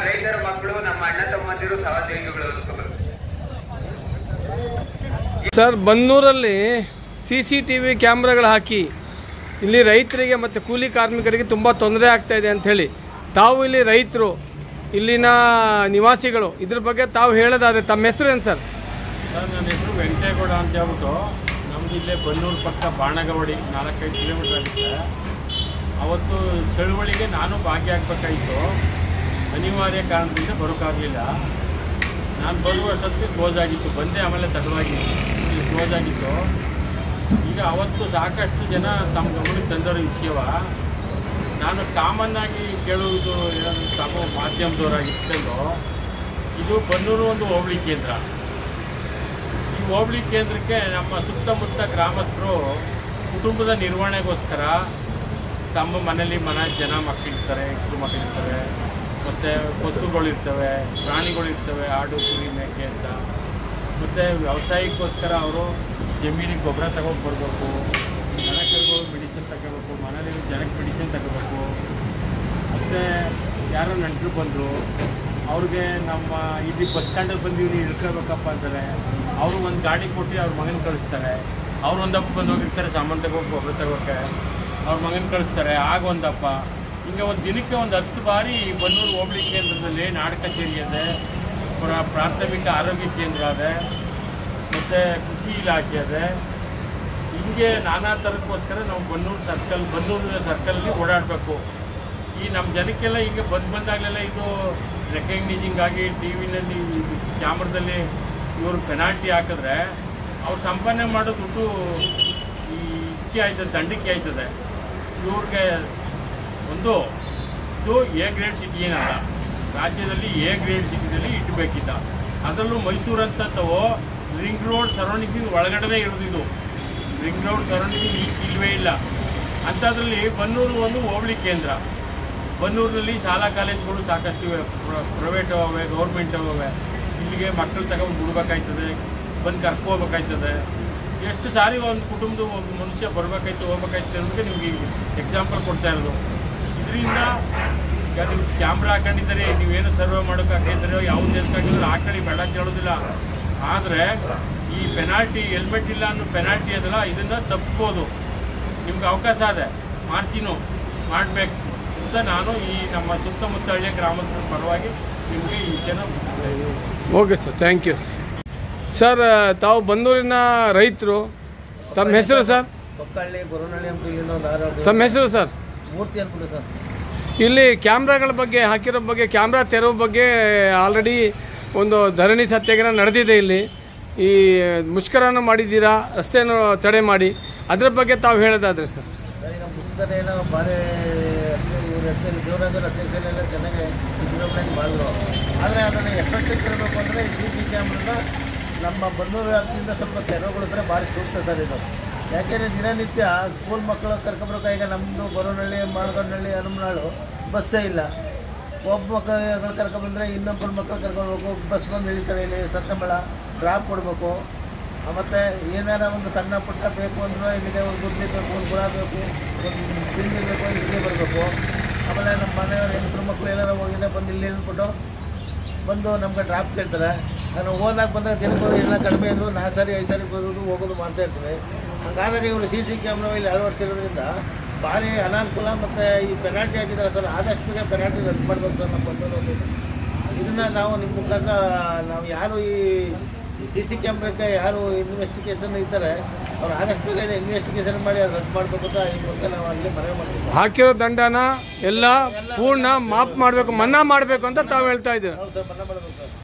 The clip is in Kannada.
ರೈತರ ಮಕ್ಕಳು, ನಮ್ಮ ಅಣ್ಣ ತಮ್ಮಂದಿರು, ಸಹೋದರಿಗಳು. ಸರ್, ಬನ್ನೂರಲ್ಲಿ CCTV ಕ್ಯಾಮ್ರಾಗಳು ಹಾಕಿ ಇಲ್ಲಿ ರೈತರಿಗೆ ಮತ್ತು ಕೂಲಿ ಕಾರ್ಮಿಕರಿಗೆ ತುಂಬ ತೊಂದರೆ ಆಗ್ತಾ ಇದೆ ಅಂಥೇಳಿ ತಾವು ಇಲ್ಲಿ ರೈತರು, ಇಲ್ಲಿನ ನಿವಾಸಿಗಳು, ಇದ್ರ ಬಗ್ಗೆ ತಾವು ಹೇಳೋದಾದ್ರೆ ತಮ್ಮ ಹೆಸರೇನು ಸರ್? ಸರ್, ನನ್ನ ಹೆಸರು ವೆಂಕಟೇಗೌಡ ಅಂತ ಹೇಳ್ಬಿಟ್ಟು ನಮ್ಮದು ಇಲ್ಲೇ ಬನ್ನೂರು ಪಕ್ಕ ಬಾಣಗವಾಡಿ 4-5 ಕಿಲೋಮೀಟರ್ ಆಗುತ್ತೆ. ಅವತ್ತು ಚಳುವಳಿಗೆ ನಾನು ಭಾಗಿಯಾಗಬೇಕಾಯಿತು. ಅನಿವಾರ್ಯ ಕಾರಣದಿಂದ ಬರೋಕ್ಕಾಗಲಿಲ್ಲ. ನಾನು ಬರುವ ಅಷ್ಟೊತ್ತಿಗೆ ಕ್ಲೋಸ್ ಆಗಿತ್ತು. ಬಂದೆ, ಆಮೇಲೆ ತಡವಾಗಿತ್ತು, ಇಲ್ಲಿ ಕ್ಲೋಸ್ ಆಗಿತ್ತು. ಈಗ ಅವತ್ತು ಸಾಕಷ್ಟು ಜನ ತಮ್ಮ ಗಮನಕ್ಕೆ ತಂದರೋ ವಿಷಯವ ನಾನು ಕಾಮನ್ ಆಗಿ ಕೇಳುವುದು ಏನಾದರೂ ತಮ್ಮ ಮಾಧ್ಯಮದವರಾಗಿತ್ತಲ್ಲೋ, ಇದು ಬನ್ನೂರು ಒಂದು ಹೋಬಳಿ ಕೇಂದ್ರ. ಈ ಹೋಬಳಿ ಕೇಂದ್ರಕ್ಕೆ ನಮ್ಮ ಸುತ್ತಮುತ್ತ ಗ್ರಾಮಸ್ಥರು ಕುಟುಂಬದ ನಿರ್ವಹಣೆಗೋಸ್ಕರ ತಮ್ಮ ಮನೇಲಿ ಜನ ಮಕ್ಕಳಿರ್ತಾರೆ, ಹೆಸರು ಮಕ್ಕಳಿರ್ತಾರೆ, ಮತ್ತು ಪಶುಗಳಿರ್ತವೆ, ಪ್ರಾಣಿಗಳಿರ್ತವೆ, ಆಡು ಕುರಿ ಮೇಕೆ ಅಂತ. ಮತ್ತು ವ್ಯವಸಾಯಕ್ಕೋಸ್ಕರ ಅವರು ಜಮೀನಿಗೆ ಗೊಬ್ಬರ ತಗೊಂಡು ಬರಬೇಕು, ದನಕರುಗಳು ಮೆಡಿಸಿನ್ ತಗೋಬೇಕು, ಮನೇಲಿ ಜನಕ್ಕೆ ಮೆಡಿಸಿನ್ ತಗೋಬೇಕು. ಮತ್ತು ಯಾರೋ ನೆಂಟರು ಬಂದರು, ಅವ್ರಿಗೆ ನಮ್ಮ ಇಲ್ಲಿ ಬಸ್ ಸ್ಟ್ಯಾಂಡಲ್ಲಿ ಬಂದು ಇಳ್ಕೋಬೇಕಪ್ಪ ಅಂತಾರೆ. ಅವರು ಒಂದು ಗಾಡಿ ಕೊಟ್ಟು ಅವ್ರ ಮಗನ ಕಳಿಸ್ತಾರೆ. ಅವ್ರು ಒಂದಪ್ಪ ಬಂದು ಹೋಗಿರ್ತಾರೆ ಸಾಮಾನು ತಗೋಬೇಕು, ಗೊಬ್ಬರ ತಗೋಕ್ಕೆ, ಅವ್ರ ಮಗನ ಕಳಿಸ್ತಾರೆ. ಆಗ ಒಂದಪ್ಪ ಹಿಂಗೆ ಒಂದು ದಿನಕ್ಕೆ 10 ಬಾರಿ ಬನ್ನೂರು ಹೋಬಳಿ ಕೇಂದ್ರದಲ್ಲಿ ನಾಡ ಕಚೇರಿ ಇದೆ, ಪ್ರಾಥಮಿಕ ಆರೋಗ್ಯ ಕೇಂದ್ರ ಇದೆ, ಮತ್ತು ಕೃಷಿ ಇಲಾಖೆ ಇದೆ. ಹಿಂಗೆ ನಾನಾ ಥರಕ್ಕೋಸ್ಕರ ನಾವು ಬನ್ನೂರು ಸರ್ಕಲ್ಗೆ ಓಡಾಡಬೇಕು. ಈ ನಮ್ಮ ಜನಕ್ಕೆಲ್ಲ ಹಿಂಗೆ ಬಂದಾಗಲೆಲ್ಲ ಇದು ರೆಕಗ್ನೈಸಿಂಗ್ ಆಗಿ TV-ನಲ್ಲಿ ಕ್ಯಾಮ್ರಾದಲ್ಲಿ ಇವರು ಪೆನಾಲ್ಟಿ ಹಾಕಿದ್ರೆ ಅವ್ರು ಸಂಪಾದನೆ ಮಾಡೋ ದುಡ್ಡು ಈ ಇದಕ್ಕೆ ಆಯ್ತದೆ, ದಂಡಕ್ಕೆ ಆಯ್ತದೆ. ಇವ್ರಿಗೆ ಇದು A ಗ್ರೇಡ್ ಸಿಟಿ ಏನಲ್ಲ, ರಾಜ್ಯದಲ್ಲಿ A ಗ್ರೇಡ್ ಸಿಟಿನಲ್ಲಿ ಇಡಬೇಕಿದ್ದ. ಅದರಲ್ಲೂ ಮೈಸೂರು ಅಂತವು ರಿಂಗ್ ರೋಡ್ ಸರೌಂಡಿಂಗ್ ಒಳಗಡೆ ಇರೋದು. ಇದು ರಿಂಗ್ ರೋಡ್ ಸರೌಂಡಿಂಗ್ ಈಚೆ ಇಲ್ಲವೇ ಇಲ್ಲ. ಅಂಥದ್ರಲ್ಲಿ ಬನ್ನೂರು ಒಂದು ಹೋಬಳಿ ಕೇಂದ್ರ. ಬನ್ನೂರಿನಲ್ಲಿ ಶಾಲಾ ಕಾಲೇಜುಗಳು ಸಾಕಷ್ಟು ಇವೆ, ಪ್ರೈವೇಟ್ ಅವೆ, ಗೌರ್ಮೆಂಟ್ ಅವೆ. ಇಲ್ಲಿಗೆ ಮಕ್ಕಳು ತಗೊಂಡು ಬಿಡ್ಬೇಕಾಯ್ತದೆ, ಬಂದು ಕರ್ಕೋಬೇಕಾಯ್ತದೆ. ಎಷ್ಟು ಸಾರಿ ಒಂದು ಕುಟುಂಬದ ಒಬ್ಬ ಮನುಷ್ಯ ಬರಬೇಕಾಯ್ತು, ಹೋಗ್ಬೇಕಾಯ್ತು ಅನ್ನೋದಕ್ಕೆ ನಿಮಗೆ ಎಕ್ಸಾಂಪಲ್ ಕೊಡ್ತಾ ಇರೋದು. ಇದರಿಂದ ಈಗ ನೀವು ಕ್ಯಾಮ್ರಾ ಹಾಕೊಂಡಿದ್ದಾರೆ, ನೀವೇನು ಸರ್ವೆ ಮಾಡೋಕೆ ಹಾಕಿದ್ದೀರೋ, ಯಾವುದೇ ಹಾಕಿದ್ರೆ ಹಾಕೊಳ್ಳಿ, ಬೇಡ ಅಂತ ಹೇಳೋದಿಲ್ಲ. ಆದರೆ ಈ ಪೆನಾಲ್ಟಿ, ಹೆಲ್ಮೆಟ್ ಇಲ್ಲ ಅನ್ನೋ ಪೆನಾಲ್ಟಿ ಅದಲ್ಲ, ಇದನ್ನು ತಪ್ಪಿಸ್ಬೋದು. ನಿಮ್ಗೆ ಅವಕಾಶ ಇದೆ, ಮಾಡ್ತೀನೋ ಮಾಡಬೇಕು ಅಂತ ನಾನು ಈ ನಮ್ಮ ಸುತ್ತಮುತ್ತ ಹಳ್ಳಿಯ ಗ್ರಾಮಸ್ಥರ ಪರವಾಗಿ ನಿಮಗೆ ಈ ವಿಷಯನ okay sir, thank you. Sir, ತಾವು ಬನ್ನೂರಿನ ರೈತರು, ತಮ್ಮ ಹೆಸರು ಸರ್? ಕೊಕ್ಕಳ್ಳಿ ಗೊರವನಹಳ್ಳಿ ಅಂತ ಇಲ್ಲಿಂದ ಒಂದು 6 ತಮ್ಮ ಹೆಸರು ಸರ್? ಮೂರ್ತಿ ಅಂದ್ಬಿಟ್ಟು ಸರ್. ಇಲ್ಲಿ ಕ್ಯಾಮ್ರಾಗಳ ಬಗ್ಗೆ ಹಾಕಿರೋ ಬಗ್ಗೆ, ಕ್ಯಾಮ್ರಾ ತೆರವು ಬಗ್ಗೆ ಆಲ್ರೆಡಿ ಒಂದು ಧರಣಿ ಸತ್ಯಾಗ್ರಹ ನಡೆದಿದೆ. ಇಲ್ಲಿ ಈ ಮುಷ್ಕರನ ಮಾಡಿದ್ದೀರಾ, ರಸ್ತೆಯನ್ನು ತಡೆ ಮಾಡಿ, ಅದರ ಬಗ್ಗೆ ತಾವು ಹೇಳೋದಾದ್ರೆ ಸರ್? ಈಗ ಮುಷ್ಕರ ಏನೋ ಭಾರಿ ಇವರು ದೇವರಾಜರ ಅಧ್ಯಕ್ಷರೆಲ್ಲ ಚೆನ್ನಾಗಿ ವಿಜೃಂಭಣೆಗೆ ಮಾಡಿದ್ರು. ಆದರೆ ಅದನ್ನು ಎಫೆಕ್ಟಿವ್ ಇರಬೇಕು ಅಂದರೆ CC ಕ್ಯಾಮ್ರಾನ ನಮ್ಮ ಬನ್ನೂರು ವ್ಯಾಪ್ತಿಯಿಂದ ಸ್ವಲ್ಪ ತೆರವುಗೊಳಿಸಿದ್ರೆ ಭಾರಿ ಸೂಕ್ತ ಸರ್ ಇದು. ಯಾಕೆಂದರೆ ದಿನನಿತ್ಯ ಸ್ಕೂಲ್ ಮಕ್ಕಳು ಕರ್ಕೊಬರ್ಬೇಕು. ಈಗ ನಮ್ಮದು ಗೊರವನಹಳ್ಳಿ, ಮಾರ್ಗನಹಳ್ಳಿ, ಹನುಮನಾಳು ಬಸ್ಸೇ ಇಲ್ಲ. ಒಬ್ಬ ಮಕ್ಕಳು ಕರ್ಕೊಂಡ್ಬಂದರೆ ಇನ್ನೊಬ್ಬರು ಮಕ್ಕಳು ಕರ್ಕೊಳ್ಬೇಕು, ಬಸ್ ಬಂದು ಇಳಿತಾರೆ. ಇಲ್ಲಿ ಸತ್ತಂಬಳ ಡ್ರಾಪ್ ಕೊಡಬೇಕು. ಮತ್ತು ಏನಾರ ಒಂದು ಸಣ್ಣ ಪುಟ್ಟ ಬೇಕು ಅಂದರೂ ಇಲ್ಲಿಗೆ ಒಂದು ಗುಡ್ಲಿ ಬೇಕು, ಒಂದು ಗುಣ ಬೇಕು, ಒಂದು ತಿಂಡಿ ಬೇಕು, ಇಲ್ಲಿಗೆ ಬರಬೇಕು. ಆಮೇಲೆ ನಮ್ಮ ಮನೆಯವ್ರು ಹೆಂಗಸರು ಮಕ್ಕಳು ಏನಾರು ಹೋಗಿದ್ರೆ ಬಂದು ಇಲ್ಲಿ ಹೇಳ್ಬಿಟ್ಟು ಬಂದು ನಮ್ಗೆ ಡ್ರಾಪ್ ಕೇಳ್ತಾರೆ. ನಾನು ಓದಾಗ ಬಂದಾಗ ದಿನಕ್ಕೆ ಎಲ್ಲ ಕಡಿಮೆ ಇದ್ದರು 4 ಸಾರಿ 5 ಸಾರಿ ಬರೋದು ಹೋಗೋದು ಮಾಡ್ತಾಯಿರ್ತೀವಿ. ಹಾಗಾದಾಗ ಇವರು CC ಕ್ಯಾಮ್ರಾ ಇಲ್ಲಿ ಅಳವಡಿಸಿರೋದ್ರಿಂದ ಭಾರಿ ಅನಾನುಕೂಲ. ಮತ್ತು ಈ ಪೆನಾಲ್ಟಿ ಹಾಕಿದ್ದಾರೆ ಸರ್, ಆದಷ್ಟು ಬೇಗ ಪೆನಾಲ್ಟಿ ರದ್ದು ಮಾಡಬೇಕು ಸರ್ ನಮ್ಮ ಬಂದವರು. ಇದನ್ನು ನಾವು ನಿಮ್ಮ ಮುಖಾಂತರ ನಾವು ಯಾರು ಈ CC ಕ್ಯಾಮ್ರಾಕ್ಕೆ ಯಾರು ಇನ್ವೆಸ್ಟಿಗೇಷನ್ ಇದ್ದಾರೆ ಅವ್ರು ಆದಷ್ಟು ಬೇಗ ಇನ್ವೆಸ್ಟಿಗೇಷನ್ ಮಾಡಿ ಅದು ರದ್ದು ಮಾಡಬೇಕು ಅಂತ ಈ ಮೂಲಕ ನಾವು ಅಲ್ಲಿ ಮನವಿ ಮಾಡ್ತೀವಿ. ಹಾಕಿರೋ ದಂಡನ ಎಲ್ಲ ಪೂರ್ಣ ಮಾಫ್ ಮಾಡಬೇಕು, ಮನ್ನಾ ಮಾಡಬೇಕು ಅಂತ ತಾವು ಹೇಳ್ತಾ ಇದ್ದೀವಿ. ಹೌದು ಸರ್, ಮನ್ನಾ ಮಾಡಬೇಕು ಸರ್.